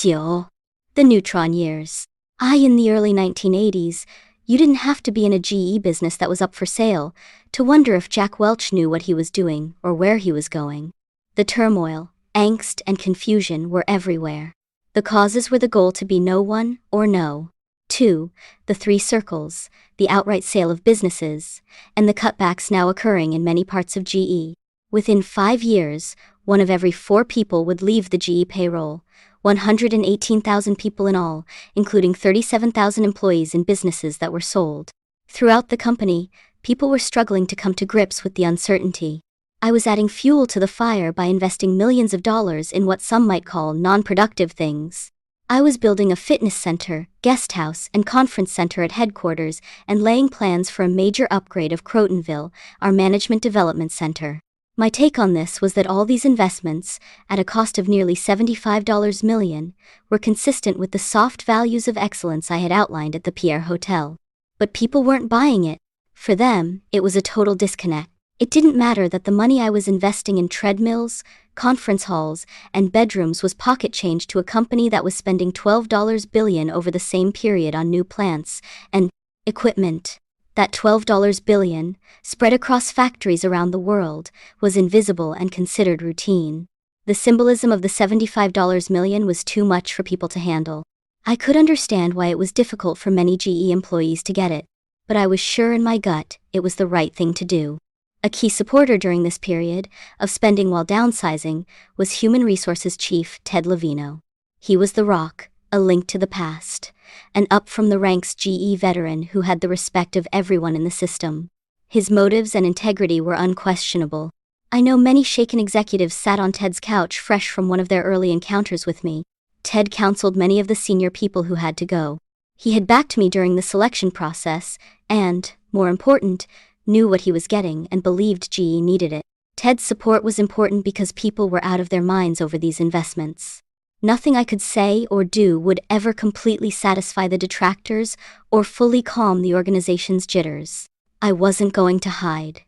Jack12. The neutron years. In the early 1980s, you didn't have to be in a GE business that was up for sale to wonder if Jack Welch knew what he was doing or where he was going. The turmoil, angst, and confusion were everywhere. The causes were the goal to be no one or no. 2. The three circles, the outright sale of businesses, and the cutbacks now occurring in many parts of GE. Within 5 years, 1 of every 4 people would leave the GE payroll, 118,000 people in all, including 37,000 employees in businesses that were sold. Throughout the company, people were struggling to come to grips with the uncertainty. I was adding fuel to the fire by investing millions of dollars in what some might call non-productive things. I was building a fitness center, guest house, and conference center at headquarters and laying plans for a major upgrade of Crotonville, our management development center. My take on this was that all these investments, at a cost of nearly $75 million, were consistent with the soft values of excellence I had outlined at the Pierre Hotel. But people weren't buying it. For them, it was a total disconnect. It didn't matter that the money I was investing in treadmills, conference halls, and bedrooms was pocket change to a company that was spending $12 billion over the same period on new plants and equipment. That $12 billion, spread across factories around the world, was invisible and considered routine. The symbolism of the $75 million was too much for people to handle. I could understand why it was difficult for many GE employees to get it, but I was sure in my gut it was the right thing to do. A key supporter during this period of spending while downsizing was Human Resources Chief Ted Levino. He was the rock, a link to the past, an up-from-the-ranks GE veteran who had the respect of everyone in the system. His motives and integrity were unquestionable. I know many shaken executives sat on Ted's couch fresh from one of their early encounters with me. Ted counseled many of the senior people who had to go. He had backed me during the selection process and, more important, knew what he was getting and believed GE needed it. Ted's support was important because people were out of their minds over these investments. Nothing I could say or do would ever completely satisfy the detractors or fully calm the organization's jitters. I wasn't going to hide.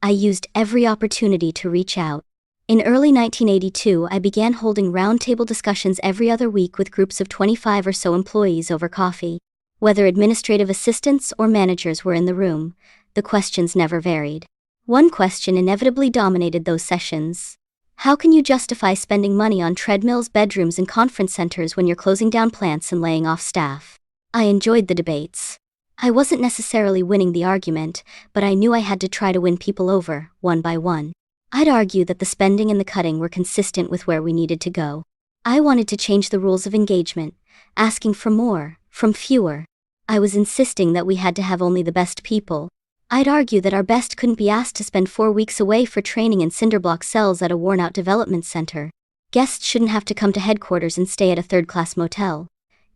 I used every opportunity to reach out. In early 1982, I began holding roundtable discussions every other week with groups of 25 or so employees over coffee. Whether administrative assistants or managers were in the room, the questions never varied. One question inevitably dominated those sessions. How can you justify spending money on treadmills, bedrooms, and conference centers when you're closing down plants and laying off staff? I enjoyed the debates. I wasn't necessarily winning the argument, but I knew I had to try to win people over, one by one. I'd argue that the spending and the cutting were consistent with where we needed to go. I wanted to change the rules of engagement, asking for more, from fewer. I was insisting that we had to have only the best people. I'd argue that our best couldn't be asked to spend 4 weeks away for training in cinderblock cells at a worn-out development center. Guests shouldn't have to come to headquarters and stay at a third-class motel.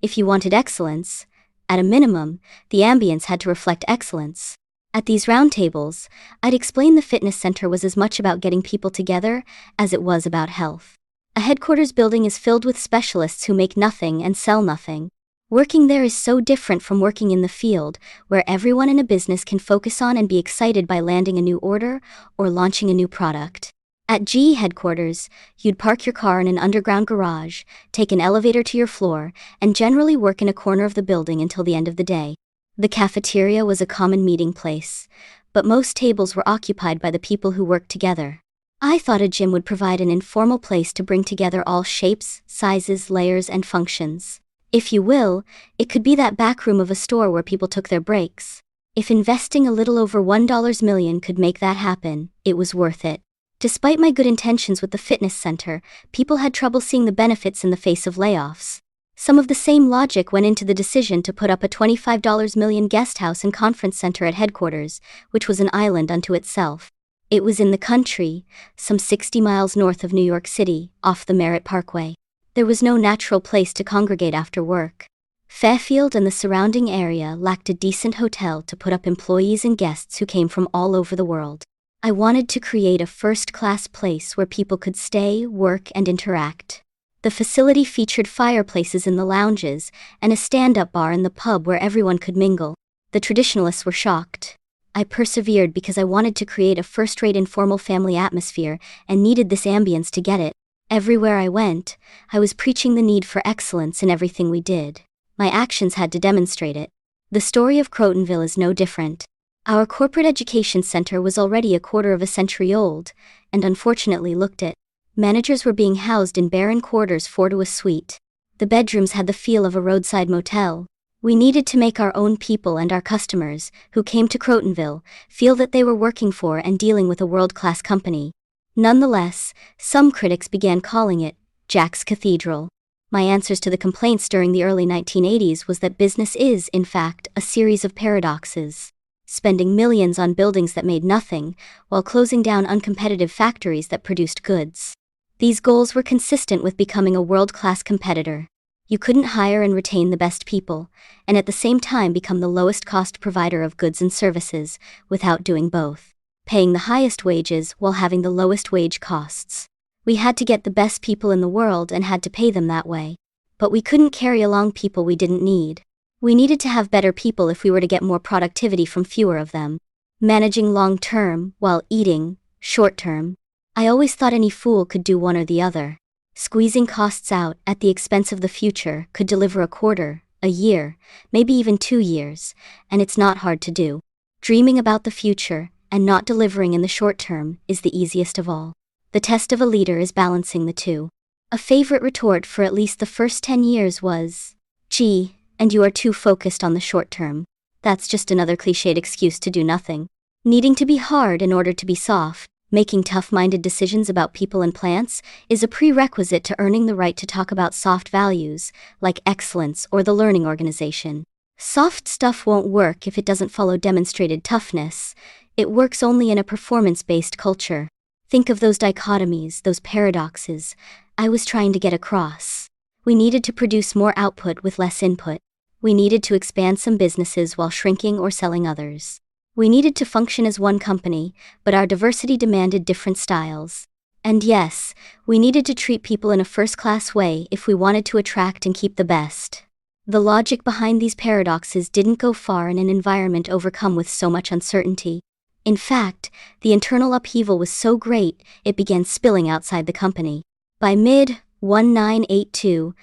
If you wanted excellence, at a minimum, the ambience had to reflect excellence. At these roundtables, I'd explain the fitness center was as much about getting people together as it was about health. A headquarters building is filled with specialists who make nothing and sell nothing. Working there is so different from working in the field, where everyone in a business can focus on and be excited by landing a new order or launching a new product. At GE headquarters, you'd park your car in an underground garage, take an elevator to your floor, and generally work in a corner of the building until the end of the day. The cafeteria was a common meeting place, but most tables were occupied by the people who worked together. I thought a gym would provide an informal place to bring together all shapes, sizes, layers, and functions. If you will, it could be that back room of a store where people took their breaks. If investing a little over $1 million could make that happen, it was worth it. Despite my good intentions with the fitness center, people had trouble seeing the benefits in the face of layoffs. Some of the same logic went into the decision to put up a $25 million guest house and conference center at headquarters, which was an island unto itself. It was in the country, some 60 miles north of New York City, off the Merritt Parkway. There was no natural place to congregate after work. Fairfield and the surrounding area lacked a decent hotel to put up employees and guests who came from all over the world. I wanted to create a first-class place where people could stay, work, and interact. The facility featured fireplaces in the lounges and a stand-up bar in the pub where everyone could mingle. The traditionalists were shocked. I persevered because I wanted to create a first-rate informal family atmosphere and needed this ambience to get it. Everywhere I went, I was preaching the need for excellence in everything we did. My actions had to demonstrate it. The story of Crotonville is no different. Our corporate education center was already a quarter of a century old, and unfortunately looked it. Managers were being housed in barren quarters 4 to a suite. The bedrooms had the feel of a roadside motel. We needed to make our own people and our customers, who came to Crotonville, feel that they were working for and dealing with a world-class company. Nonetheless, some critics began calling it Jack's Cathedral. My answers to the complaints during the early 1980s was that business is, in fact, a series of paradoxes. Spending millions on buildings that made nothing, while closing down uncompetitive factories that produced goods. These goals were consistent with becoming a world-class competitor. You couldn't hire and retain the best people, and at the same time become the lowest-cost provider of goods and services, without doing both. Paying the highest wages while having the lowest wage costs. We had to get the best people in the world and had to pay them that way. But we couldn't carry along people we didn't need. We needed to have better people if we were to get more productivity from fewer of them. Managing long-term, while eating short-term. I always thought any fool could do one or the other. Squeezing costs out at the expense of the future could deliver a quarter, a year, maybe even 2 years, and it's not hard to do. Dreaming about the future and not delivering in the short term is the easiest of all. The test of a leader is balancing the two. A favorite retort for at least the first 10 years was, "Gee, and you are too focused on the short term." That's just another cliched excuse to do nothing. Needing to be hard in order to be soft, making tough-minded decisions about people and plants, is a prerequisite to earning the right to talk about soft values, like excellence or the learning organization. Soft stuff won't work if it doesn't follow demonstrated toughness. It works only in a performance-based culture. Think of those dichotomies, those paradoxes I was trying to get across. We needed to produce more output with less input. We needed to expand some businesses while shrinking or selling others. We needed to function as one company, but our diversity demanded different styles. And yes, we needed to treat people in a first-class way if we wanted to attract and keep the best. The logic behind these paradoxes didn't go far in an environment overcome with so much uncertainty. In fact, the internal upheaval was so great, it began spilling outside the company. By mid-1982,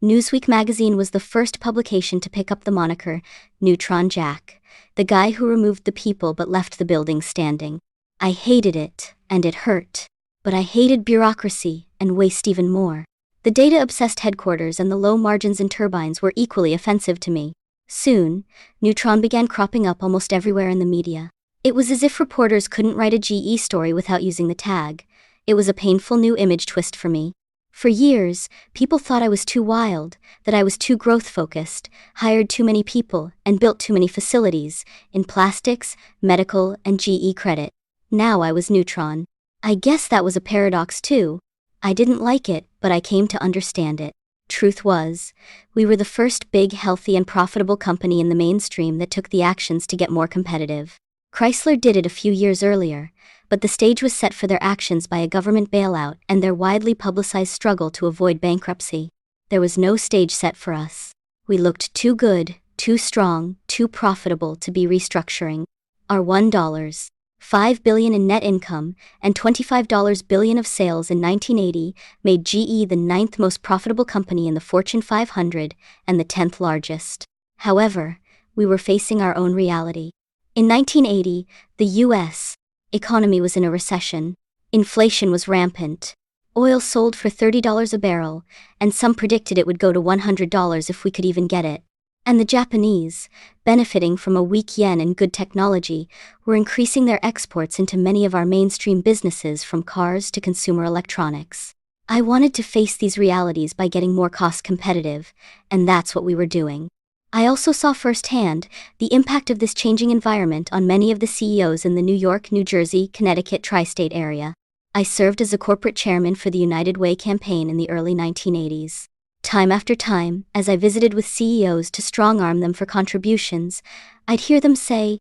Newsweek magazine was the first publication to pick up the moniker Neutron Jack, the guy who removed the people but left the building standing. I hated it, and it hurt. But I hated bureaucracy and waste even more. The data-obsessed headquarters and the low margins in turbines were equally offensive to me. Soon, Neutron began cropping up almost everywhere in the media. It was as if reporters couldn't write a GE story without using the tag. It was a painful new image twist for me. For years, people thought I was too wild, that I was too growth-focused, hired too many people, and built too many facilities, in plastics, medical, and GE credit. Now I was Neutron. I guess that was a paradox too. I didn't like it, but I came to understand it. Truth was, we were the first big, healthy, and profitable company in the mainstream that took the actions to get more competitive. Chrysler did it a few years earlier, but the stage was set for their actions by a government bailout and their widely publicized struggle to avoid bankruptcy. There was no stage set for us. We looked too good, too strong, too profitable to be restructuring. Our $1.5 billion in net income and $25 billion of sales in 1980 made GE the 9th most profitable company in the Fortune 500 and the 10th largest. However, we were facing our own reality. In 1980, the U.S. economy was in a recession. Inflation was rampant. Oil sold for $30 a barrel, and some predicted it would go to $100 if we could even get it. And the Japanese, benefiting from a weak yen and good technology, were increasing their exports into many of our mainstream businesses from cars to consumer electronics. I wanted to face these realities by getting more cost competitive, and that's what we were doing. I also saw firsthand the impact of this changing environment on many of the CEOs in the New York, New Jersey, Connecticut tri-state area. I served as a corporate chairman for the United Way campaign in the early 1980s. Time after time, as I visited with CEOs to strong-arm them for contributions, I'd hear them say,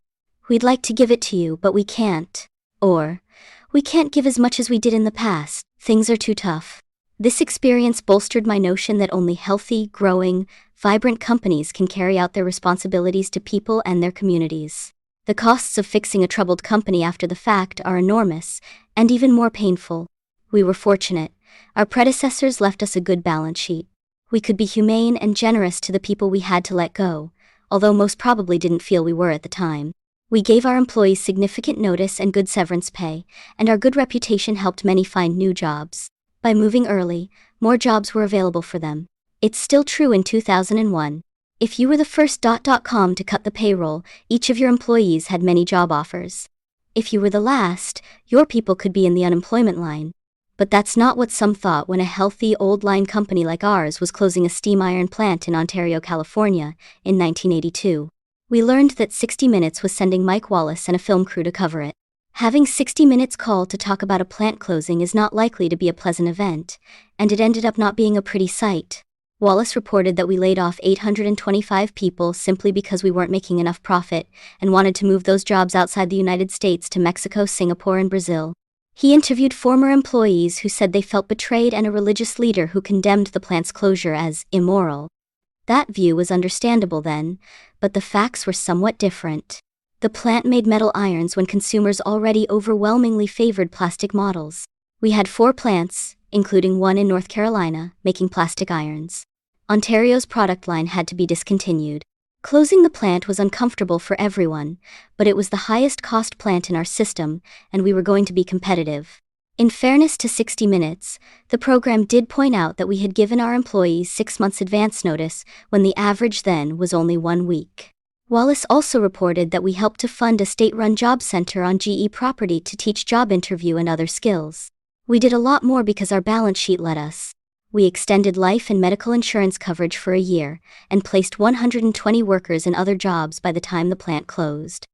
"We'd like to give it to you, but we can't." Or, "We can't give as much as we did in the past, things are too tough." This experience bolstered my notion that only healthy, growing, vibrant companies can carry out their responsibilities to people and their communities. The costs of fixing a troubled company after the fact are enormous, and even more painful. We were fortunate. Our predecessors left us a good balance sheet. We could be humane and generous to the people we had to let go, although most probably didn't feel we were at the time. We gave our employees significant notice and good severance pay, and our good reputation helped many find new jobs. By moving early, more jobs were available for them. It's still true in 2001. If you were the first .com to cut the payroll, each of your employees had many job offers. If you were the last, your people could be in the unemployment line. But that's not what some thought when a healthy, old-line company like ours was closing a steam iron plant in Ontario, California, in 1982. We learned that 60 Minutes was sending Mike Wallace and a film crew to cover it. Having 60 Minutes call to talk about a plant closing is not likely to be a pleasant event, and it ended up not being a pretty sight. Wallace reported that we laid off 825 people simply because we weren't making enough profit and wanted to move those jobs outside the United States to Mexico, Singapore, and Brazil. He interviewed former employees who said they felt betrayed and a religious leader who condemned the plant's closure as immoral. That view was understandable then, but the facts were somewhat different. The plant made metal irons when consumers already overwhelmingly favored plastic models. We had 4 plants, including one in North Carolina, making plastic irons. Ontario's product line had to be discontinued. Closing the plant was uncomfortable for everyone, but it was the highest cost plant in our system, and we were going to be competitive. In fairness to 60 Minutes, the program did point out that we had given our employees 6 months advance notice when the average then was only 1 week. Wallace also reported that we helped to fund a state-run job center on GE property to teach job interview and other skills. We did a lot more because our balance sheet let us. We extended life and medical insurance coverage for a year and placed 120 workers in other jobs by the time the plant closed.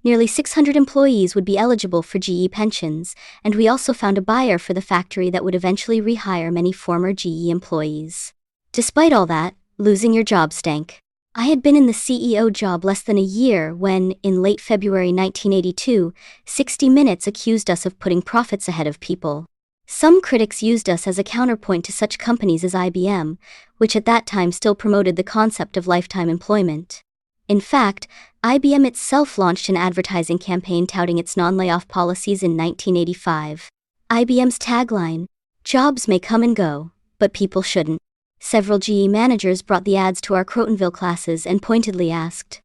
Nearly 600 employees would be eligible for GE pensions, and we also found a buyer for the factory that would eventually rehire many former GE employees. Despite all that, losing your job stank. I had been in the CEO job less than a year when, in late February 1982, 60 Minutes accused us of putting profits ahead of people. Some critics used us as a counterpoint to such companies as IBM, which at that time still promoted the concept of lifetime employment. In fact, IBM itself launched an advertising campaign touting its non-layoff policies in 1985. IBM's tagline, "Jobs may come and go, but people shouldn't." Several GE managers brought the ads to our Crotonville classes and pointedly asked,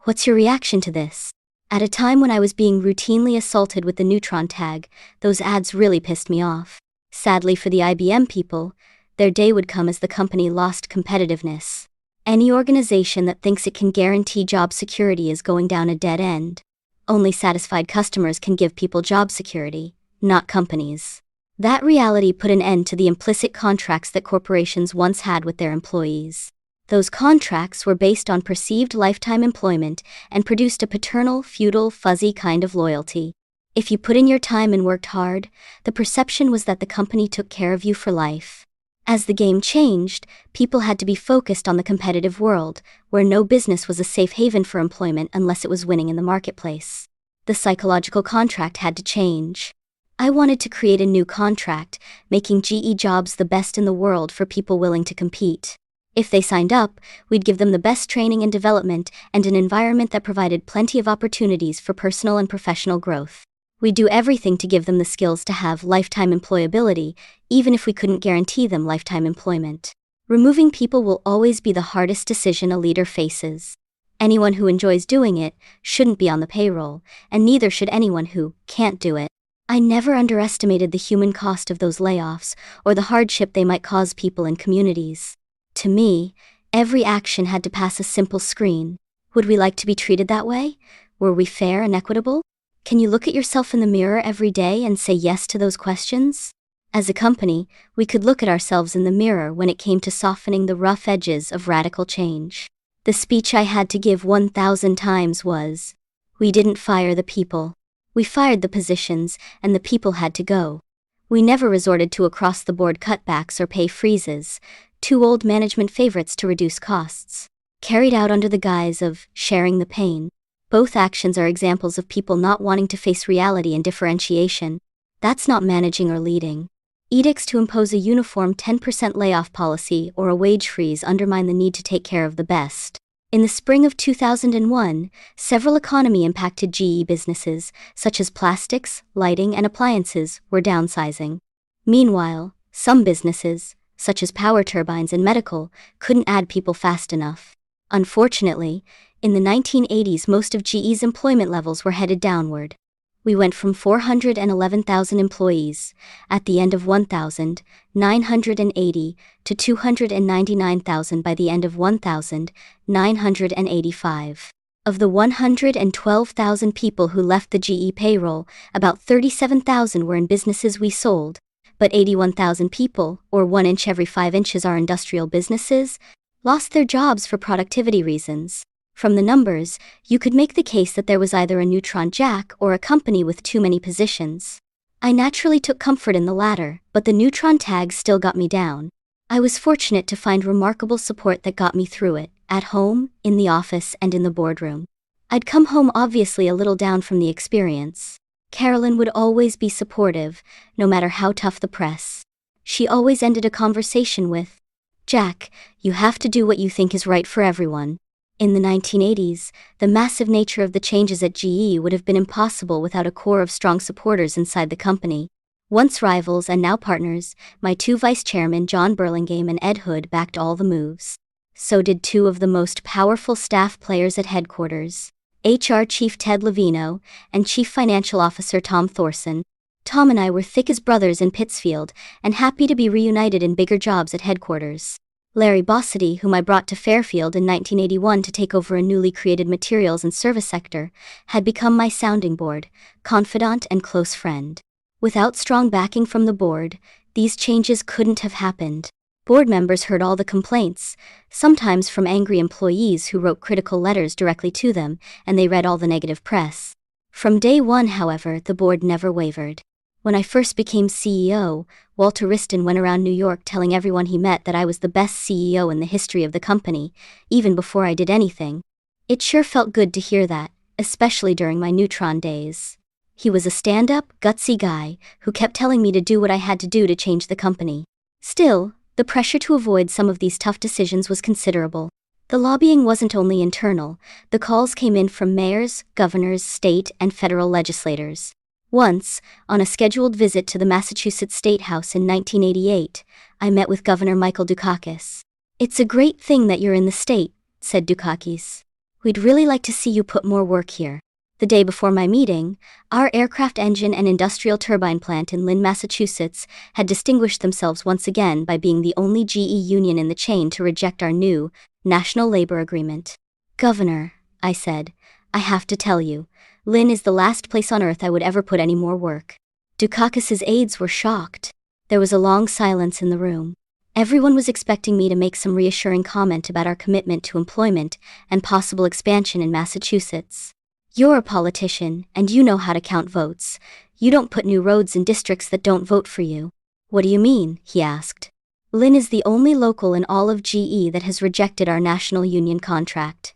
"What's your reaction to this?" At a time when I was being routinely assaulted with the neutron tag, those ads really pissed me off. Sadly for the IBM people, their day would come as the company lost competitiveness. Any organization that thinks it can guarantee job security is going down a dead end. Only satisfied customers can give people job security, not companies. That reality put an end to the implicit contracts that corporations once had with their employees. Those contracts were based on perceived lifetime employment and produced a paternal, feudal, fuzzy kind of loyalty. If you put in your time and worked hard, the perception was that the company took care of you for life. As the game changed, people had to be focused on the competitive world, where no business was a safe haven for employment unless it was winning in the marketplace. The psychological contract had to change. I wanted to create a new contract, making GE jobs the best in the world for people willing to compete. If they signed up, we'd give them the best training and development and an environment that provided plenty of opportunities for personal and professional growth. We'd do everything to give them the skills to have lifetime employability, even if we couldn't guarantee them lifetime employment. Removing people will always be the hardest decision a leader faces. Anyone who enjoys doing it shouldn't be on the payroll, and neither should anyone who can't do it. I never underestimated the human cost of those layoffs or the hardship they might cause people in communities. To me, every action had to pass a simple screen. Would we like to be treated that way? Were we fair and equitable? Can you look at yourself in the mirror every day and say yes to those questions? As a company, we could look at ourselves in the mirror when it came to softening the rough edges of radical change. The speech I had to give 1,000 times was, "We didn't fire the people. We fired the positions, and the people had to go." We never resorted to across-the-board cutbacks or pay freezes, two old management favorites to reduce costs. Carried out under the guise of sharing the pain. Both actions are examples of people not wanting to face reality and differentiation. That's not managing or leading. Edicts to impose a uniform 10% layoff policy or a wage freeze undermine the need to take care of the best. In the spring of 2001, several economy-impacted GE businesses, such as plastics, lighting, and appliances, were downsizing. Meanwhile, Some businesses, such as power turbines and medical, couldn't add people fast enough. Unfortunately, in the 1980s most of GE's employment levels were headed downward. We went from 411,000 employees at the end of 1980 to 299,000 by the end of 1985. Of the 112,000 people who left the GE payroll, about 37,000 were in businesses we sold, but 81,000 people, or 1 inch every 5 inches are industrial businesses, lost their jobs for productivity reasons. From the numbers, you could make the case that there was either a neutron jack or a company with too many positions. I naturally took comfort in the latter, but the neutron tag still got me down. I was fortunate to find remarkable support that got me through it, at home, in the office, and in the boardroom. I'd come home obviously a little down from the experience. Carolyn would always be supportive, no matter how tough the press. She always ended a conversation with, "Jack, you have to do what you think is right for everyone." In the 1980s, the massive nature of the changes at GE would have been impossible without a core of strong supporters inside the company. Once rivals and now partners, my two vice chairmen John Burlingame and Ed Hood backed all the moves. So did two of the most powerful staff players at headquarters, HR Chief Ted Levino and Chief Financial Officer Tom Thorson. Tom and I were thick as brothers in Pittsfield and happy to be reunited in bigger jobs at headquarters. Larry Bossity, whom I brought to Fairfield in 1981 to take over a newly created materials and service sector, had become my sounding board, confidant and close friend. Without strong backing from the board, these changes couldn't have happened. Board members heard all the complaints, sometimes from angry employees who wrote critical letters directly to them, and they read all the negative press. From day one, however, the board never wavered. When I first became CEO, Walter Wriston went around New York telling everyone he met that I was the best CEO in the history of the company, even before I did anything. It sure felt good to hear that, especially during my Neutron days. He was a stand-up, gutsy guy who kept telling me to do what I had to do to change the company. Still, the pressure to avoid some of these tough decisions was considerable. The lobbying wasn't only internal, the calls came in from mayors, governors, state, and federal legislators. Once, on a scheduled visit to the Massachusetts State House in 1988, I met with Governor Michael Dukakis. "It's a great thing that you're in the state," said Dukakis. "We'd really like to see you put more work here." The day before my meeting, our aircraft engine and industrial turbine plant in Lynn, Massachusetts, had distinguished themselves once again by being the only GE union in the chain to reject our new National Labor Agreement. "Governor," I said, "I have to tell you, Lynn is the last place on earth I would ever put any more work." Dukakis's aides were shocked. There was a long silence in the room. Everyone was expecting me to make some reassuring comment about our commitment to employment and possible expansion in Massachusetts. "You're a politician, and you know how to count votes. You don't put new roads in districts that don't vote for you." "What do you mean?" he asked. "Lynn is the only local in all of GE that has rejected our national union contract.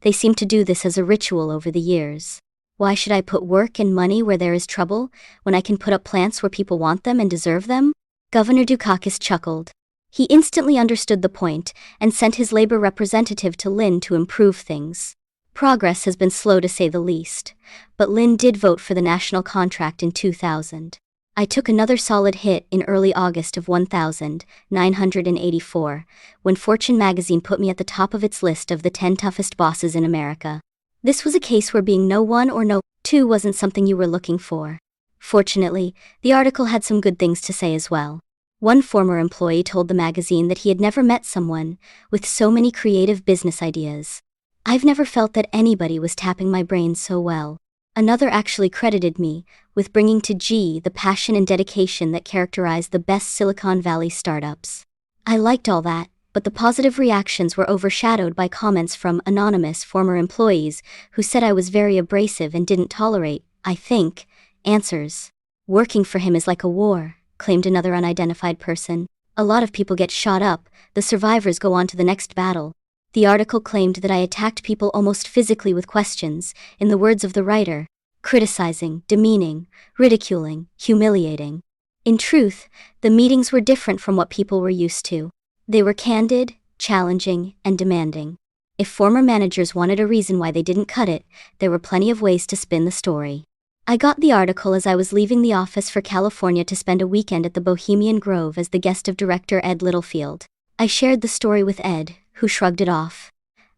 They seem to do this as a ritual over the years. Why should I put work and money where there is trouble, when I can put up plants where people want them and deserve them?" Governor Dukakis chuckled. He instantly understood the point and sent his labor representative to Lynn to improve things. Progress has been slow to say the least, but Lynn did vote for the national contract in 2000. I took another solid hit in early August of 1984, when Fortune magazine put me at the top of its list of the 10 toughest bosses in America. This was a case where being no one or no two wasn't something you were looking for. Fortunately, the article had some good things to say as well. One former employee told the magazine that he had never met someone with so many creative business ideas. "I've never felt that anybody was tapping my brains so well." Another actually credited me with bringing to GE the passion and dedication that characterized the best Silicon Valley startups. I liked all that, but the positive reactions were overshadowed by comments from anonymous former employees who said I was very abrasive and didn't tolerate, I think, answers. "Working for him is like a war," claimed another unidentified person. "A lot of people get shot up, the survivors go on to the next battle." The article claimed that I attacked people almost physically with questions, in the words of the writer, criticizing, demeaning, ridiculing, humiliating. In truth, the meetings were different from what people were used to. They were candid, challenging, and demanding. If former managers wanted a reason why they didn't cut it, there were plenty of ways to spin the story. I got the article as I was leaving the office for California to spend a weekend at the Bohemian Grove as the guest of director Ed Littlefield. I shared the story with Ed, who shrugged it off.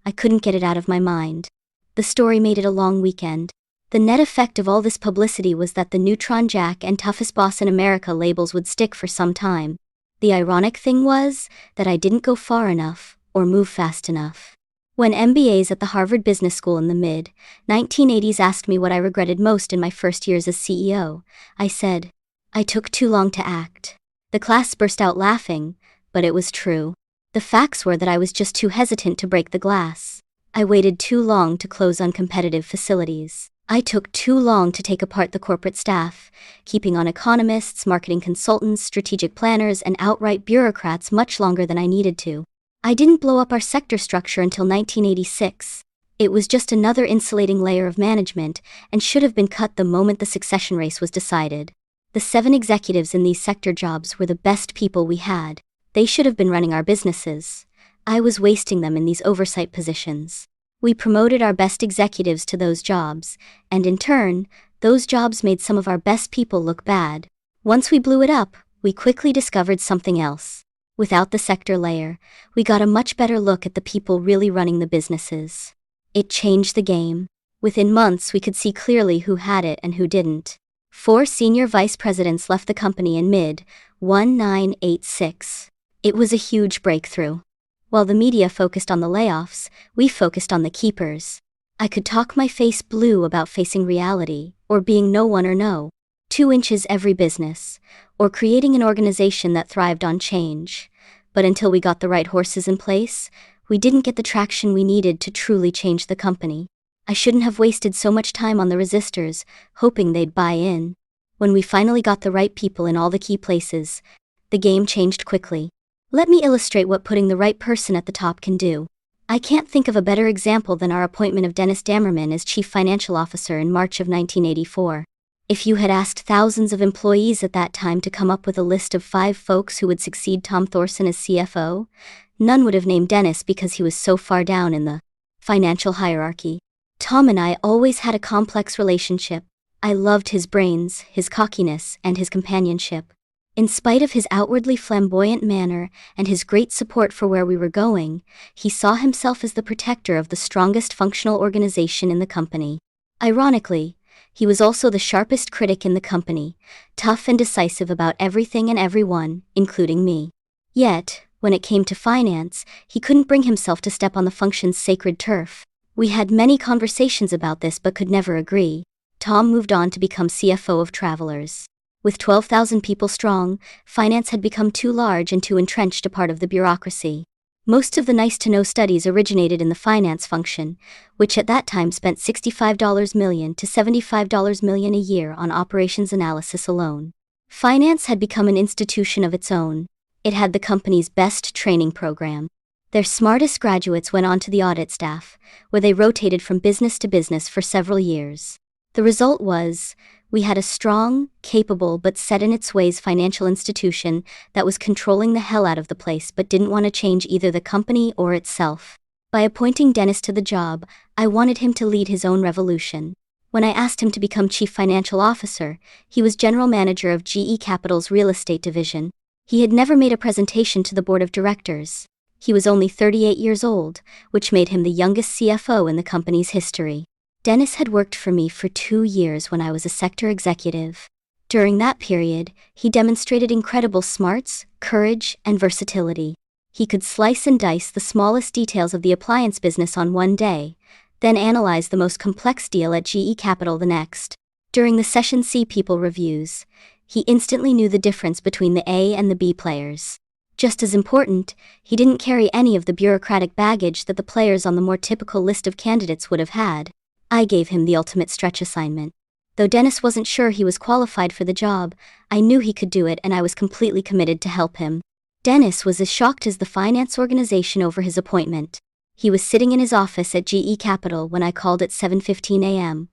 I couldn't get it out of my mind. The story made it a long weekend. The net effect of all this publicity was that the Neutron Jack and Toughest Boss in America labels would stick for some time. The ironic thing was that I didn't go far enough or move fast enough. When MBAs at the Harvard Business School in the mid-1980s asked me what I regretted most in my first years as CEO, I said, I took too long to act. The class burst out laughing, but it was true. The facts were that I was just too hesitant to break the glass. I waited too long to close uncompetitive facilities. I took too long to take apart the corporate staff, keeping on economists, marketing consultants, strategic planners, and outright bureaucrats much longer than I needed to. I didn't blow up our sector structure until 1986. It was just another insulating layer of management and should have been cut the moment the succession race was decided. The 7 executives in these sector jobs were the best people we had. They should have been running our businesses. I was wasting them in these oversight positions. We promoted our best executives to those jobs, and in turn, those jobs made some of our best people look bad. Once we blew it up, we quickly discovered something else. Without the sector layer, we got a much better look at the people really running the businesses. It changed the game. Within months, we could see clearly who had it and who didn't. 4 senior vice presidents left the company in mid-1986. It was a huge breakthrough. While the media focused on the layoffs, we focused on the keepers. I could talk my face blue about facing reality, or being no one or no 2 inches every business, or creating an organization that thrived on change. But until we got the right horses in place, we didn't get the traction we needed to truly change the company. I shouldn't have wasted so much time on the resistors, hoping they'd buy in. When we finally got the right people in all the key places, the game changed quickly. Let me illustrate what putting the right person at the top can do. I can't think of a better example than our appointment of Dennis Dammerman as Chief Financial Officer in March of 1984. If you had asked thousands of employees at that time to come up with a list of 5 folks who would succeed Tom Thorson as CFO, none would have named Dennis because he was so far down in the financial hierarchy. Tom and I always had a complex relationship. I loved his brains, his cockiness, and his companionship. In spite of his outwardly flamboyant manner and his great support for where we were going, he saw himself as the protector of the strongest functional organization in the company. Ironically, he was also the sharpest critic in the company, tough and decisive about everything and everyone, including me. Yet, when it came to finance, he couldn't bring himself to step on the function's sacred turf. We had many conversations about this but could never agree. Tom moved on to become CFO of Travelers. With 12,000 people strong, finance had become too large and too entrenched a part of the bureaucracy. Most of the nice-to-know studies originated in the finance function, which at that time spent $65 million to $75 million a year on operations analysis alone. Finance had become an institution of its own. It had the company's best training program. Their smartest graduates went on to the audit staff, where they rotated from business to business for several years. The result was, we had a strong, capable but set in its ways financial institution that was controlling the hell out of the place but didn't want to change either the company or itself. By appointing Dennis to the job, I wanted him to lead his own revolution. When I asked him to become Chief Financial Officer, he was General Manager of GE Capital's real estate division. He had never made a presentation to the board of directors. He was only 38 years old, which made him the youngest CFO in the company's history. Dennis had worked for me for 2 years when I was a sector executive. During that period, he demonstrated incredible smarts, courage, and versatility. He could slice and dice the smallest details of the appliance business on one day, then analyze the most complex deal at GE Capital the next. During the Session C People reviews, he instantly knew the difference between the A and the B players. Just as important, he didn't carry any of the bureaucratic baggage that the players on the more typical list of candidates would have had. I gave him the ultimate stretch assignment. Though Dennis wasn't sure he was qualified for the job, I knew he could do it and I was completely committed to help him. Dennis was as shocked as the finance organization over his appointment. He was sitting in his office at GE Capital when I called at 7:15 a.m.,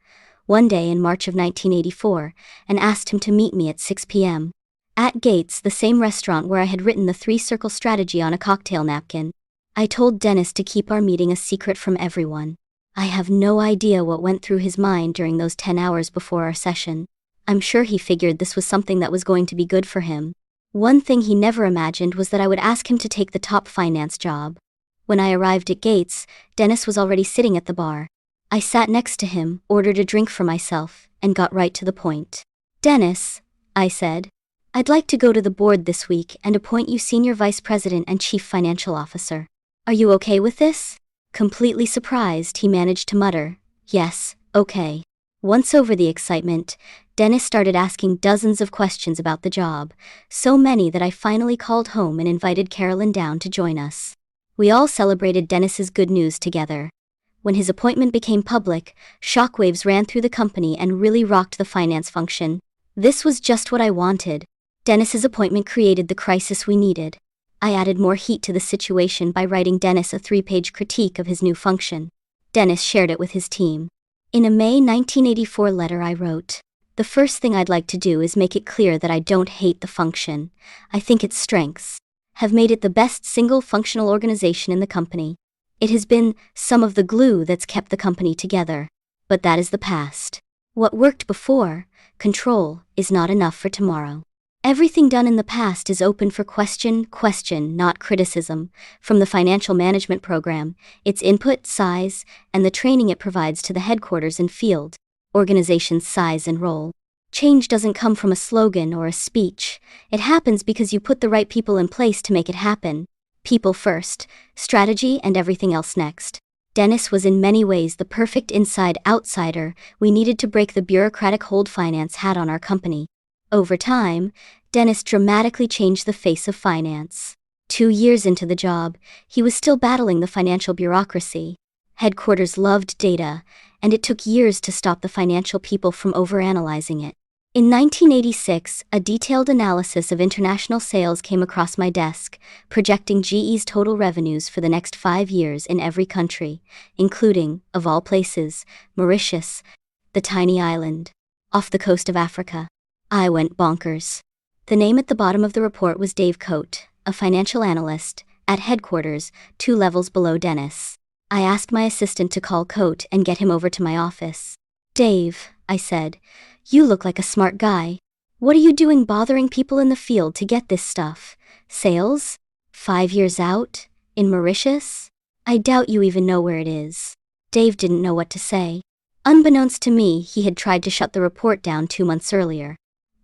one day in March of 1984, and asked him to meet me at 6 p.m. at Gates, the same restaurant where I had written the 3-circle strategy on a cocktail napkin. I told Dennis to keep our meeting a secret from everyone. I have no idea what went through his mind during those 10 hours before our session. I'm sure he figured this was something that was going to be good for him. One thing he never imagined was that I would ask him to take the top finance job. When I arrived at Gates, Dennis was already sitting at the bar. I sat next to him, ordered a drink for myself, and got right to the point. "Dennis," I said, "I'd like to go to the board this week and appoint you Senior Vice President and Chief Financial Officer. Are you okay with this?" Completely surprised, he managed to mutter, "Yes, okay." Once over the excitement, Dennis started asking dozens of questions about the job, so many that I finally called home and invited Carolyn down to join us. We all celebrated Dennis's good news together. When his appointment became public, shockwaves ran through the company and really rocked the finance function. This was just what I wanted. Dennis's appointment created the crisis we needed. I added more heat to the situation by writing Dennis a 3-page critique of his new function. Dennis shared it with his team. In a May 1984 letter I wrote, "The first thing I'd like to do is make it clear that I don't hate the function. I think its strengths have made it the best single functional organization in the company. It has been some of the glue that's kept the company together. But that is the past. What worked before, control, is not enough for tomorrow. Everything done in the past is open for question, not criticism, from the financial management program, its input, size, and the training it provides to the headquarters and field, organization's size and role. Change doesn't come from a slogan or a speech. It happens because you put the right people in place to make it happen. People first, strategy and everything else next." Dennis was in many ways the perfect inside-outsider we needed to break the bureaucratic hold finance had on our company. Over time, Dennis dramatically changed the face of finance. 2 years into the job, he was still battling the financial bureaucracy. Headquarters loved data, and it took years to stop the financial people from overanalyzing it. In 1986, a detailed analysis of international sales came across my desk, projecting GE's total revenues for the next 5 years in every country, including, of all places, Mauritius, the tiny island, off the coast of Africa. I went bonkers. The name at the bottom of the report was Dave Coate, a financial analyst, at headquarters, 2 levels below Dennis. I asked my assistant to call Coate and get him over to my office. "Dave," I said, "you look like a smart guy. What are you doing bothering people in the field to get this stuff? Sales? 5 years out? In Mauritius? I doubt you even know where it is." Dave didn't know what to say. Unbeknownst to me, he had tried to shut the report down 2 months earlier.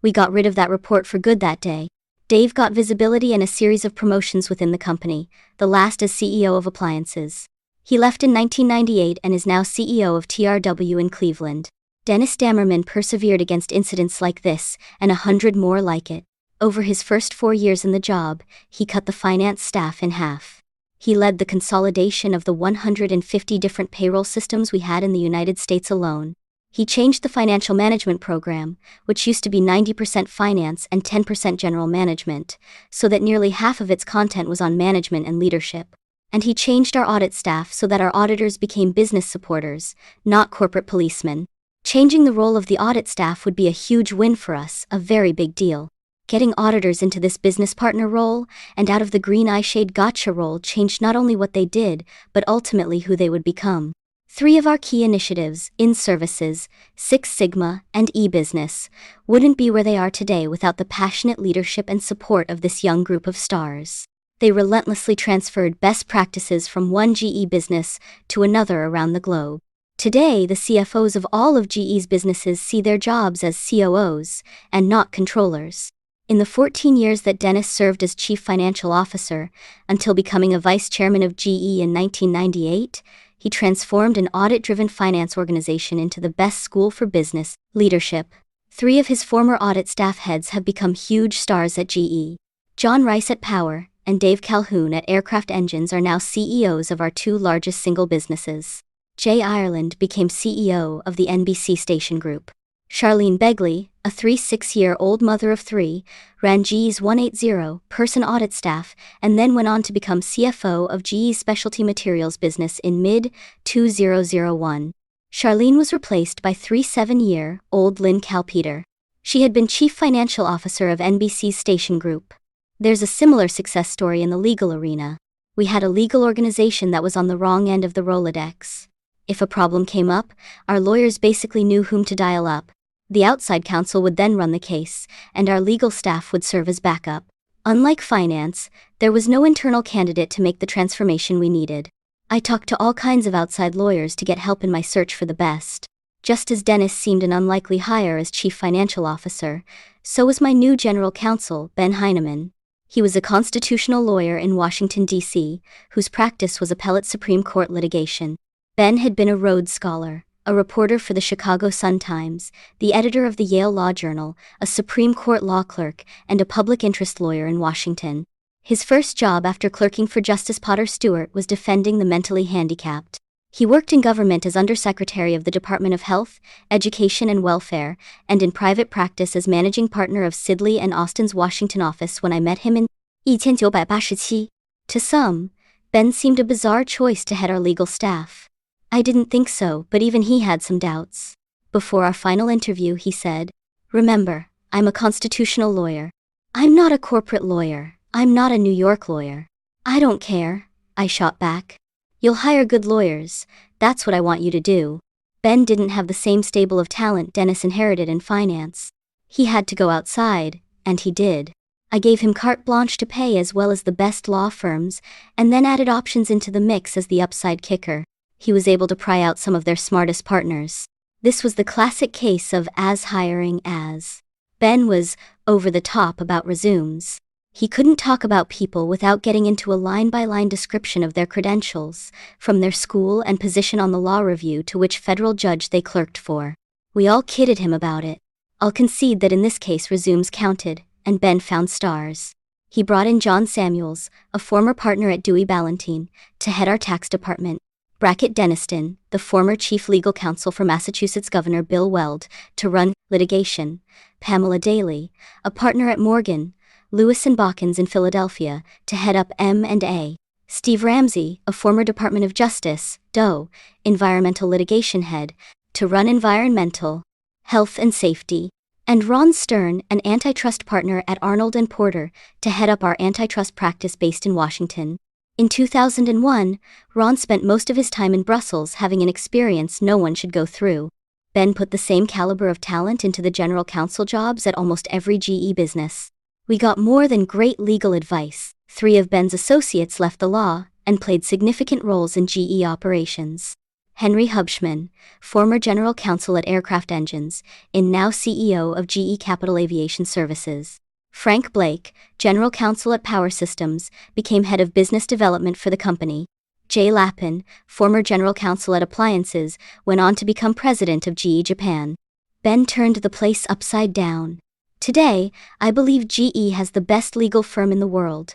We got rid of that report for good that day. Dave got visibility and a series of promotions within the company, the last as CEO of Appliances. He left in 1998 and is now CEO of TRW in Cleveland. Dennis Dammerman persevered against incidents like this, and 100 more like it. Over his first 4 years in the job, he cut the finance staff in half. He led the consolidation of the 150 different payroll systems we had in the United States alone. He changed the financial management program, which used to be 90% finance and 10% general management, so that nearly half of its content was on management and leadership. And he changed our audit staff so that our auditors became business supporters, not corporate policemen. Changing the role of the audit staff would be a huge win for us, a very big deal. Getting auditors into this business partner role and out of the green eyeshade gotcha role changed not only what they did, but ultimately who they would become. 3 of our key initiatives, in-services, Six Sigma, and e-business, wouldn't be where they are today without the passionate leadership and support of this young group of stars. They relentlessly transferred best practices from one GE business to another around the globe. Today, the CFOs of all of GE's businesses see their jobs as COOs, and not controllers. In the 14 years that Dennis served as Chief Financial Officer, until becoming a Vice Chairman of GE in 1998, he transformed an audit-driven finance organization into the best school for business leadership. 3 of his former audit staff heads have become huge stars at GE. John Rice at Power and Dave Calhoun at Aircraft Engines are now CEOs of our 2 largest single businesses. Jay Ireland became CEO of the NBC Station Group. Charlene Begley, a 36-year-old mother of 3, ran GE's 180-person audit staff and then went on to become CFO of GE's specialty materials business in mid-2001. Charlene was replaced by 37-year-old Lynn Kalpeter. She had been Chief Financial Officer of NBC's Station Group. There's a similar success story in the legal arena. We had a legal organization that was on the wrong end of the Rolodex. If a problem came up, our lawyers basically knew whom to dial up. The outside counsel would then run the case, and our legal staff would serve as backup. Unlike finance, there was no internal candidate to make the transformation we needed. I talked to all kinds of outside lawyers to get help in my search for the best. Just as Dennis seemed an unlikely hire as chief financial officer, so was my new general counsel, Ben Heineman. He was a constitutional lawyer in Washington, D.C., whose practice was appellate Supreme Court litigation. Ben had been a Rhodes Scholar, a reporter for the Chicago Sun-Times, the editor of the Yale Law Journal, a Supreme Court law clerk, and a public interest lawyer in Washington. His first job after clerking for Justice Potter Stewart was defending the mentally handicapped. He worked in government as Undersecretary of the Department of Health, Education and Welfare, and in private practice as managing partner of Sidley and Austin's Washington office when I met him in 1987. To some, Ben seemed a bizarre choice to head our legal staff. I didn't think so, but even he had some doubts. Before our final interview, he said, "Remember, I'm a constitutional lawyer. I'm not a corporate lawyer. I'm not a New York lawyer." "I don't care," I shot back. "You'll hire good lawyers. That's what I want you to do." Ben didn't have the same stable of talent Dennis inherited in finance. He had to go outside, and he did. I gave him carte blanche to pay as well as the best law firms, and then added options into the mix as the upside kicker. He was able to pry out some of their smartest partners. This was the classic case of as hiring as. Ben was over the top about resumes. He couldn't talk about people without getting into a line-by-line description of their credentials, from their school and position on the law review to which federal judge they clerked for. We all kidded him about it. I'll concede that in this case resumes counted, and Ben found stars. He brought in John Samuels, a former partner at Dewey Ballantine, to head our tax department. Brackett Deniston, the former chief legal counsel for Massachusetts Governor Bill Weld, to run litigation. Pamela Daly, a partner at Morgan, Lewis & Bockins in Philadelphia, to head up M&A. Steve Ramsey, a former Department of Justice, DOE, environmental litigation head, to run environmental, health and safety. And Ron Stern, an antitrust partner at Arnold & Porter, to head up our antitrust practice based in Washington. In 2001, Ron spent most of his time in Brussels having an experience no one should go through. Ben put the same caliber of talent into the general counsel jobs at almost every GE business. We got more than great legal advice. 3 of Ben's associates left the law and played significant roles in GE operations. Henry Hubschman, former general counsel at Aircraft Engines, and now CEO of GE Capital Aviation Services. Frank Blake, general counsel at Power Systems, became head of business development for the company. Jay Lappin, former general counsel at Appliances, went on to become president of GE Japan. Ben turned the place upside down. Today, I believe GE has the best legal firm in the world.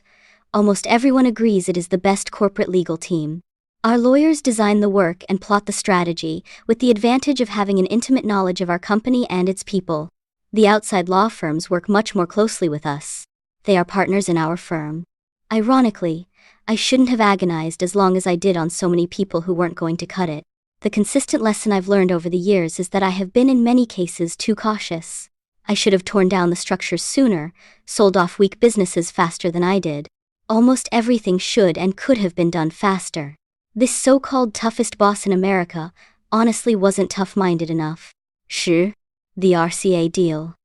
Almost everyone agrees it is the best corporate legal team. Our lawyers design the work and plot the strategy, with the advantage of having an intimate knowledge of our company and its people. The outside law firms work much more closely with us. They are partners in our firm. Ironically, I shouldn't have agonized as long as I did on so many people who weren't going to cut it. The consistent lesson I've learned over the years is that I have been in many cases too cautious. I should have torn down the structures sooner, sold off weak businesses faster than I did. Almost everything should and could have been done faster. This so-called toughest boss in America honestly wasn't tough-minded enough. Sure. The RCA deal.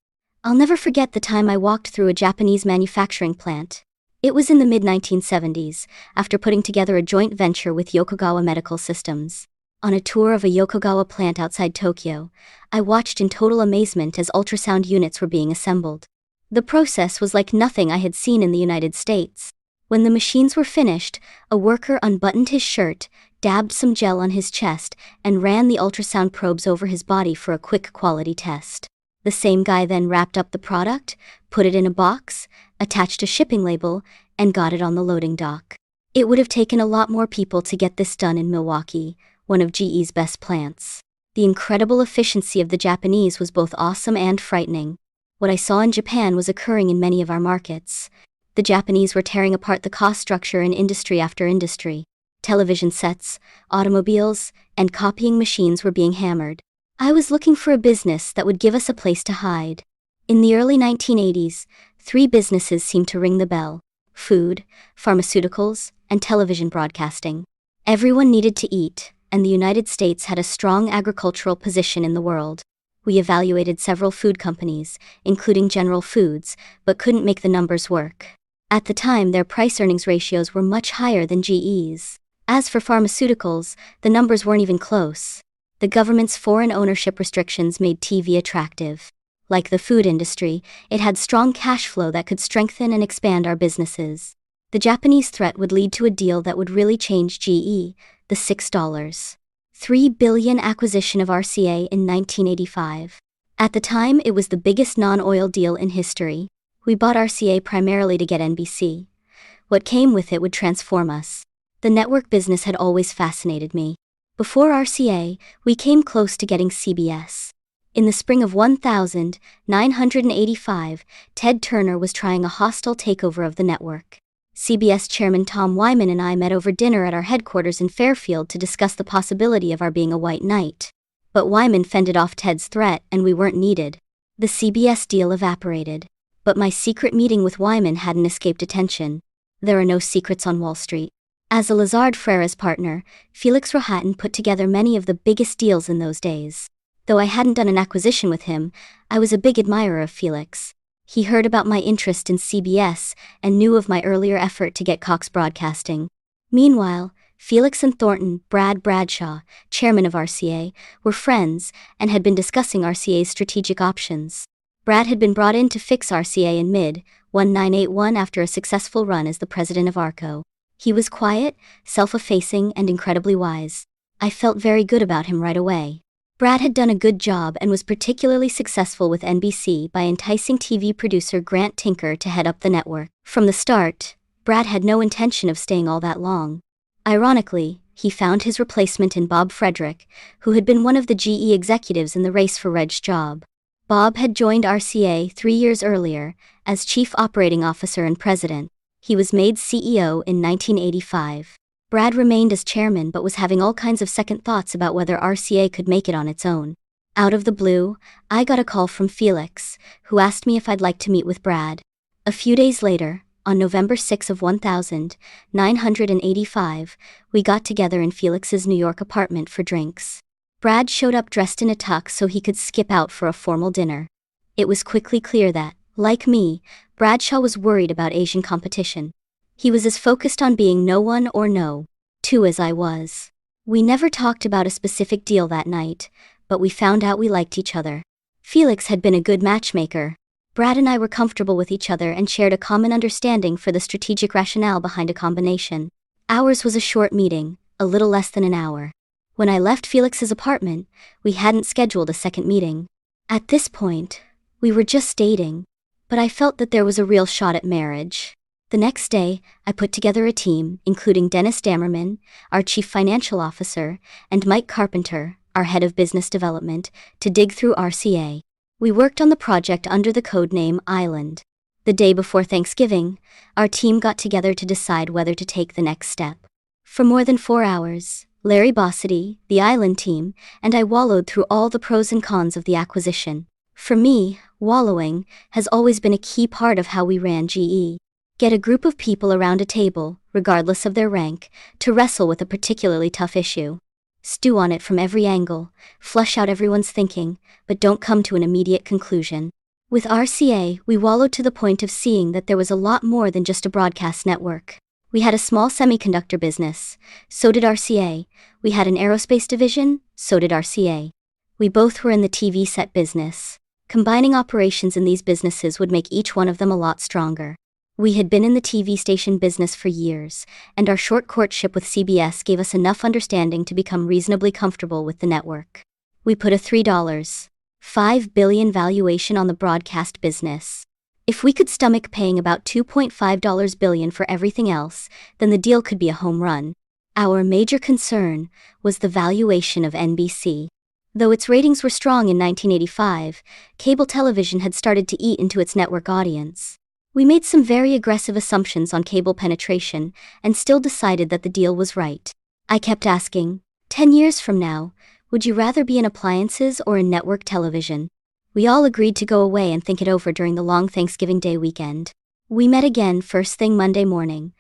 I'll never forget the time I walked through a Japanese manufacturing plant. It was in the mid-1970s, after putting together a joint venture with Yokogawa Medical Systems. On a tour of a Yokogawa plant outside Tokyo, I watched in total amazement as ultrasound units were being assembled. The process was like nothing I had seen in the United States. When the machines were finished, a worker unbuttoned his shirt, dabbed some gel on his chest, and ran the ultrasound probes over his body for a quick quality test. The same guy then wrapped up the product, put it in a box, attached a shipping label, and got it on the loading dock. It would have taken a lot more people to get this done in Milwaukee, one of GE's best plants. The incredible efficiency of the Japanese was both awesome and frightening. What I saw in Japan was occurring in many of our markets. The Japanese were tearing apart the cost structure in industry after industry. Television sets, automobiles, and copying machines were being hammered. I was looking for a business that would give us a place to hide. In the early 1980s, 3 businesses seemed to ring the bell: food, pharmaceuticals, and television broadcasting. Everyone needed to eat, and the United States had a strong agricultural position in the world. We evaluated several food companies, including General Foods, but couldn't make the numbers work. At the time, their price-earnings ratios were much higher than GE's. As for pharmaceuticals, the numbers weren't even close. The government's foreign ownership restrictions made TV attractive. Like the food industry, it had strong cash flow that could strengthen and expand our businesses. The Japanese threat would lead to a deal that would really change GE, the $6.3 billion acquisition of RCA in 1985. At the time, it was the biggest non-oil deal in history. We bought RCA primarily to get NBC. What came with it would transform us. The network business had always fascinated me. Before RCA, we came close to getting CBS. In the spring of 1985, Ted Turner was trying a hostile takeover of the network. CBS chairman Tom Wyman and I met over dinner at our headquarters in Fairfield to discuss the possibility of our being a white knight. But Wyman fended off Ted's threat, and we weren't needed. The CBS deal evaporated. But my secret meeting with Wyman hadn't escaped attention. There are no secrets on Wall Street. As a Lazard Freres partner, Felix Rohatyn put together many of the biggest deals in those days. Though I hadn't done an acquisition with him, I was a big admirer of Felix. He heard about my interest in CBS and knew of my earlier effort to get Cox Broadcasting. Meanwhile, Felix and Thornton, Brad Bradshaw, chairman of RCA, were friends and had been discussing RCA's strategic options. Brad had been brought in to fix RCA in mid-1981 after a successful run as the president of ARCO. He was quiet, self-effacing, and incredibly wise. I felt very good about him right away. Brad had done a good job and was particularly successful with NBC by enticing TV producer Grant Tinker to head up the network. From the start, Brad had no intention of staying all that long. Ironically, he found his replacement in Bob Frederick, who had been one of the GE executives in the race for Reg's job. Bob had joined RCA 3 years earlier as Chief Operating Officer and President. He was made CEO in 1985. Brad remained as chairman but was having all kinds of second thoughts about whether RCA could make it on its own. Out of the blue, I got a call from Felix, who asked me if I'd like to meet with Brad. A few days later, on November 6 of 1985, we got together in Felix's New York apartment for drinks. Brad showed up dressed in a tux so he could skip out for a formal dinner. It was quickly clear that, like me, Bradshaw was worried about Asian competition. He was as focused on being no one or no two as I was. We never talked about a specific deal that night, but we found out we liked each other. Felix had been a good matchmaker. Brad and I were comfortable with each other and shared a common understanding for the strategic rationale behind a combination. Ours was a short meeting, a little less than an hour. When I left Felix's apartment, we hadn't scheduled a second meeting. At this point, we were just dating, but I felt that there was a real shot at marriage. The next day, I put together a team, including Dennis Dammerman, our Chief Financial Officer, and Mike Carpenter, our Head of Business Development, to dig through RCA. We worked on the project under the codename Island. The day before Thanksgiving, our team got together to decide whether to take the next step. For more than 4 hours, Larry Bossidy, the Island team, and I wallowed through all the pros and cons of the acquisition. For me, wallowing has always been a key part of how we ran GE. Get a group of people around a table, regardless of their rank, to wrestle with a particularly tough issue. Stew on it from every angle, flush out everyone's thinking, but don't come to an immediate conclusion. With RCA, we wallowed to the point of seeing that there was a lot more than just a broadcast network. We had a small semiconductor business, so did RCA. We had an aerospace division, so did RCA. We both were in the TV set business. Combining operations in these businesses would make each one of them a lot stronger. We had been in the TV station business for years, and our short courtship with CBS gave us enough understanding to become reasonably comfortable with the network. We put a $3.5 billion valuation on the broadcast business. If we could stomach paying about $2.5 billion for everything else, then the deal could be a home run. Our major concern was the valuation of NBC. Though its ratings were strong in 1985, cable television had started to eat into its network audience. We made some very aggressive assumptions on cable penetration and still decided that the deal was right. I kept asking, 10 years from now, would you rather be in appliances or in network television? We all agreed to go away and think it over during the long Thanksgiving Day weekend. We met again first thing Monday morning.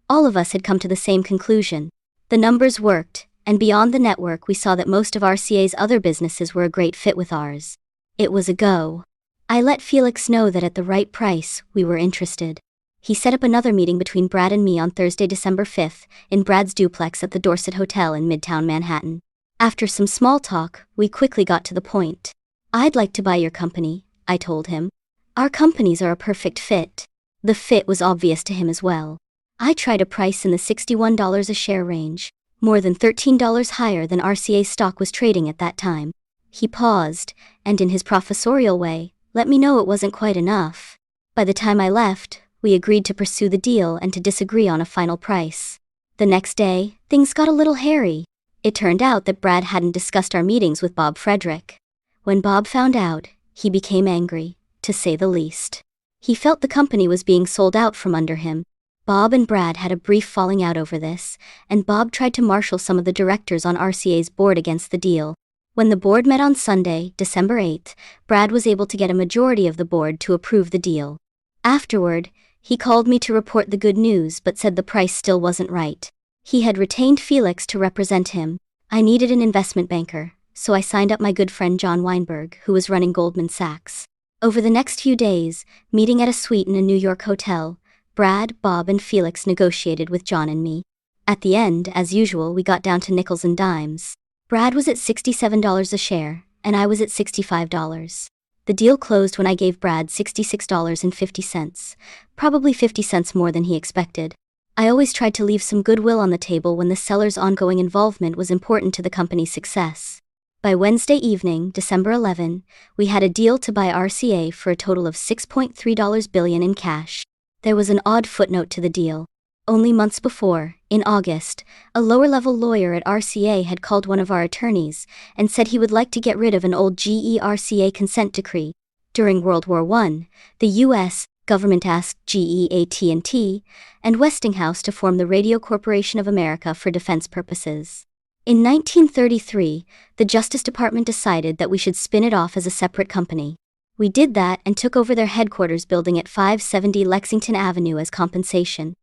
All of us had come to the same conclusion. The numbers worked, And beyond the network, we saw that most of RCA's other businesses were a great fit with ours. It was a go. I let Felix know that at the right price, we were interested. He set up another meeting between Brad and me on Thursday, December 5th, in Brad's duplex at the Dorset Hotel in Midtown Manhattan. After some small talk, we quickly got to the point. "I'd like to buy your company," I told him. "Our companies are a perfect fit." The fit was obvious to him as well. I tried a price in the $61 a share range, more than $13 higher than RCA stock was trading at that time. He paused, and in his professorial way, let me know it wasn't quite enough. By the time I left, we agreed to pursue the deal and to disagree on a final price. The next day, things got a little hairy. It turned out that Brad hadn't discussed our meetings with Bob Frederick. When Bob found out, he became angry, to say the least. He felt the company was being sold out from under him. Bob and Brad had a brief falling out over this, and Bob tried to marshal some of the directors on RCA's board against the deal. When the board met on Sunday, December 8th, Brad was able to get a majority of the board to approve the deal. Afterward, he called me to report the good news but said the price still wasn't right. He had retained Felix to represent him. I needed an investment banker, so I signed up my good friend John Weinberg, who was running Goldman Sachs. Over the next few days, meeting at a suite in a New York hotel, Brad, Bob, and Felix negotiated with John and me. At the end, as usual, we got down to nickels and dimes. Brad was at $67 a share, and I was at $65. The deal closed when I gave Brad $66.50, probably 50 cents more than he expected. I always tried to leave some goodwill on the table when the seller's ongoing involvement was important to the company's success. By Wednesday evening, December 11, we had a deal to buy RCA for a total of $6.3 billion in cash. There was an odd footnote to the deal. Only months before, in August, a lower-level lawyer at RCA had called one of our attorneys and said he would like to get rid of an old GE-RCA consent decree. During World War I, the U.S. government asked GE, AT&T, and Westinghouse to form the Radio Corporation of America for defense purposes. In 1933, the Justice Department decided that we should spin it off as a separate company. We did that and took over their headquarters building at 570 Lexington Avenue as compensation.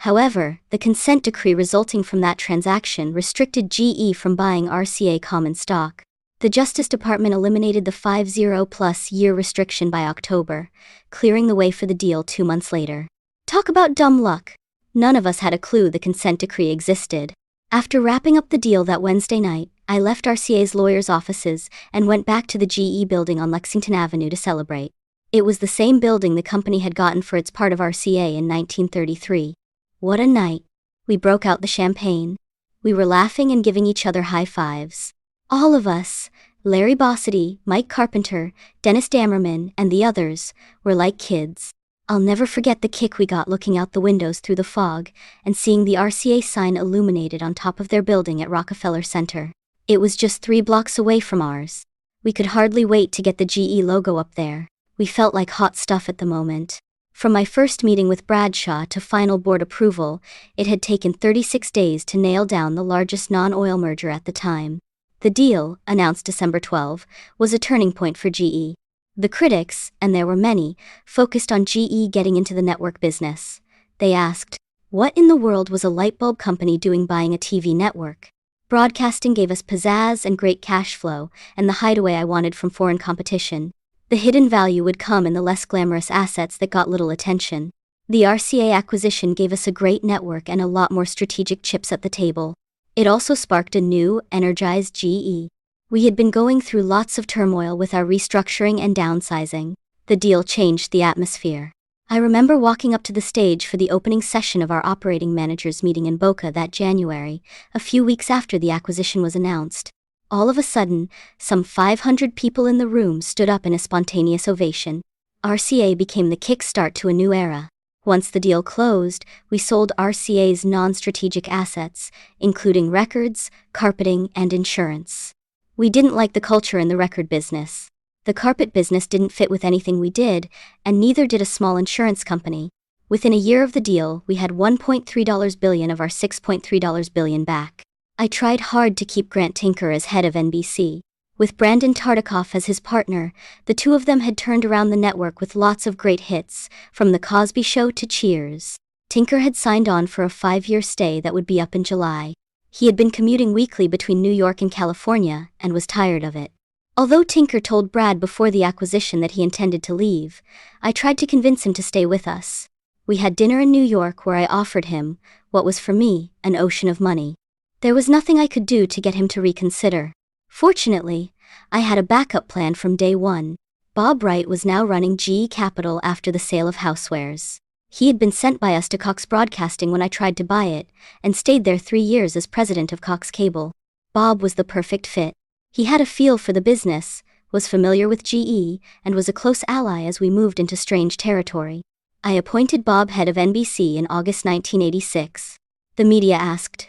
However, the consent decree resulting from that transaction restricted GE from buying RCA common stock. The Justice Department eliminated the 50-plus-year restriction by October, clearing the way for the deal 2 months later. Talk about dumb luck. None of us had a clue the consent decree existed. After wrapping up the deal that Wednesday night, I left RCA's lawyers' offices and went back to the GE building on Lexington Avenue to celebrate. It was the same building the company had gotten for its part of RCA in 1933. What a night. We broke out the champagne. We were laughing and giving each other high fives. All of us, Larry Bossidy, Mike Carpenter, Dennis Damerman, and the others, were like kids. I'll never forget the kick we got looking out the windows through the fog and seeing the RCA sign illuminated on top of their building at Rockefeller Center. It was just 3 blocks away from ours. We could hardly wait to get the GE logo up there. We felt like hot stuff at the moment. From my first meeting with Bradshaw to final board approval, it had taken 36 days to nail down the largest non-oil merger at the time. The deal, announced December 12, was a turning point for GE. The critics, and there were many, focused on GE getting into the network business. They asked, what in the world was a light bulb company doing buying a TV network? Broadcasting gave us pizzazz and great cash flow, and the hideaway I wanted from foreign competition. The hidden value would come in the less glamorous assets that got little attention. The RCA acquisition gave us a great network and a lot more strategic chips at the table. It also sparked a new, energized GE. We had been going through lots of turmoil with our restructuring and downsizing. The deal changed the atmosphere. I remember walking up to the stage for the opening session of our operating managers meeting in Boca that January, a few weeks after the acquisition was announced. All of a sudden, some 500 people in the room stood up in a spontaneous ovation. RCA became the kickstart to a new era. Once the deal closed, we sold RCA's non-strategic assets, including records, carpeting, and insurance. We didn't like the culture in the record business. The carpet business didn't fit with anything we did, and neither did a small insurance company. Within a year of the deal, we had $1.3 billion of our $6.3 billion back. I tried hard to keep Grant Tinker as head of NBC. With Brandon Tartikoff as his partner, the two of them had turned around the network with lots of great hits, from The Cosby Show to Cheers. Tinker had signed on for a 5-year stay that would be up in July. He had been commuting weekly between New York and California and was tired of it. Although Tinker told Brad before the acquisition that he intended to leave, I tried to convince him to stay with us. We had dinner in New York where I offered him, what was for me, an ocean of money. There was nothing I could do to get him to reconsider. Fortunately, I had a backup plan from day one. Bob Wright was now running GE Capital after the sale of Housewares. He had been sent by us to Cox Broadcasting when I tried to buy it, and stayed there 3 years as president of Cox Cable. Bob was the perfect fit. He had a feel for the business, was familiar with GE, and was a close ally as we moved into strange territory. I appointed Bob head of NBC in August 1986. The media asked,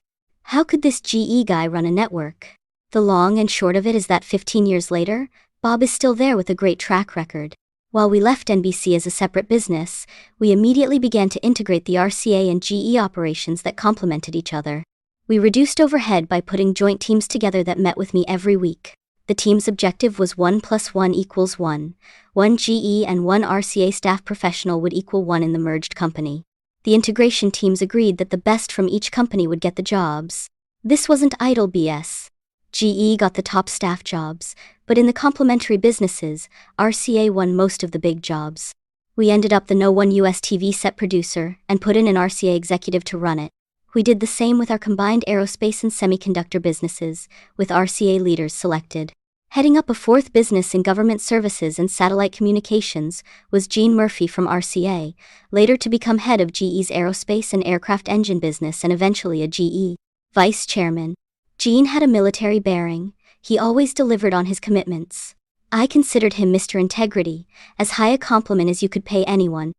"How could this GE guy run a network?" The long and short of it is that 15 years later, Bob is still there with a great track record. While we left NBC as a separate business, we immediately began to integrate the RCA and GE operations that complemented each other. We reduced overhead by putting joint teams together that met with me every week. The team's objective was 1 + 1 = 1. 1 GE and 1 RCA staff professional would equal 1 in the merged company. The integration teams agreed that the best from each company would get the jobs. This wasn't idle BS. GE got the top staff jobs, but in the complementary businesses, RCA won most of the big jobs. We ended up the No. 1 US TV set producer and put in an RCA executive to run it. We did the same with our combined aerospace and semiconductor businesses, with RCA leaders selected. Heading up a fourth business in government services and satellite communications was Gene Murphy from RCA, later to become head of GE's aerospace and aircraft engine business and eventually a GE vice chairman. Gene had a military bearing. He always delivered on his commitments. I considered him Mr. Integrity, as high a compliment as you could pay anyone.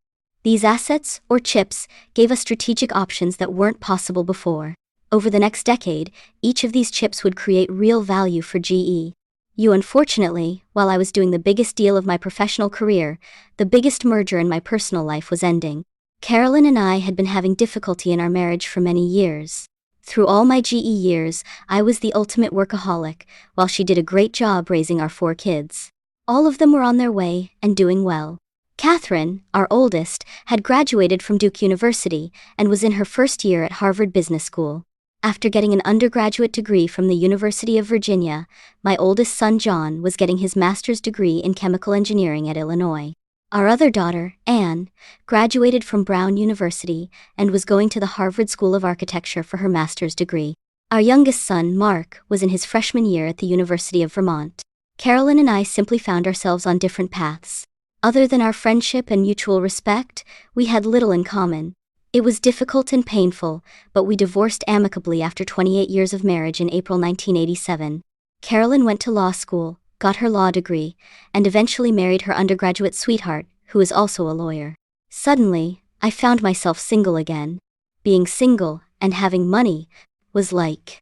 These assets, or chips, gave us strategic options that weren't possible before. Over the next decade, each of these chips would create real value for GE. Unfortunately, while I was doing the biggest deal of my professional career, the biggest merger in my personal life was ending. Carolyn and I had been having difficulty in our marriage for many years. Through all my GE years, I was the ultimate workaholic, while she did a great job raising our 4 kids. All of them were on their way and doing well. Catherine, our oldest, had graduated from Duke University and was in her first year at Harvard Business School. After getting an undergraduate degree from the University of Virginia, my oldest son John was getting his master's degree in chemical engineering at Illinois. Our other daughter, Anne, graduated from Brown University and was going to the Harvard School of Architecture for her master's degree. Our youngest son, Mark, was in his freshman year at the University of Vermont. Carolyn and I simply found ourselves on different paths. Other than our friendship and mutual respect, we had little in common. It was difficult and painful, but we divorced amicably after 28 years of marriage in April 1987. Carolyn went to law school, got her law degree, and eventually married her undergraduate sweetheart, who is also a lawyer. Suddenly, I found myself single again. Being single, and having money, was like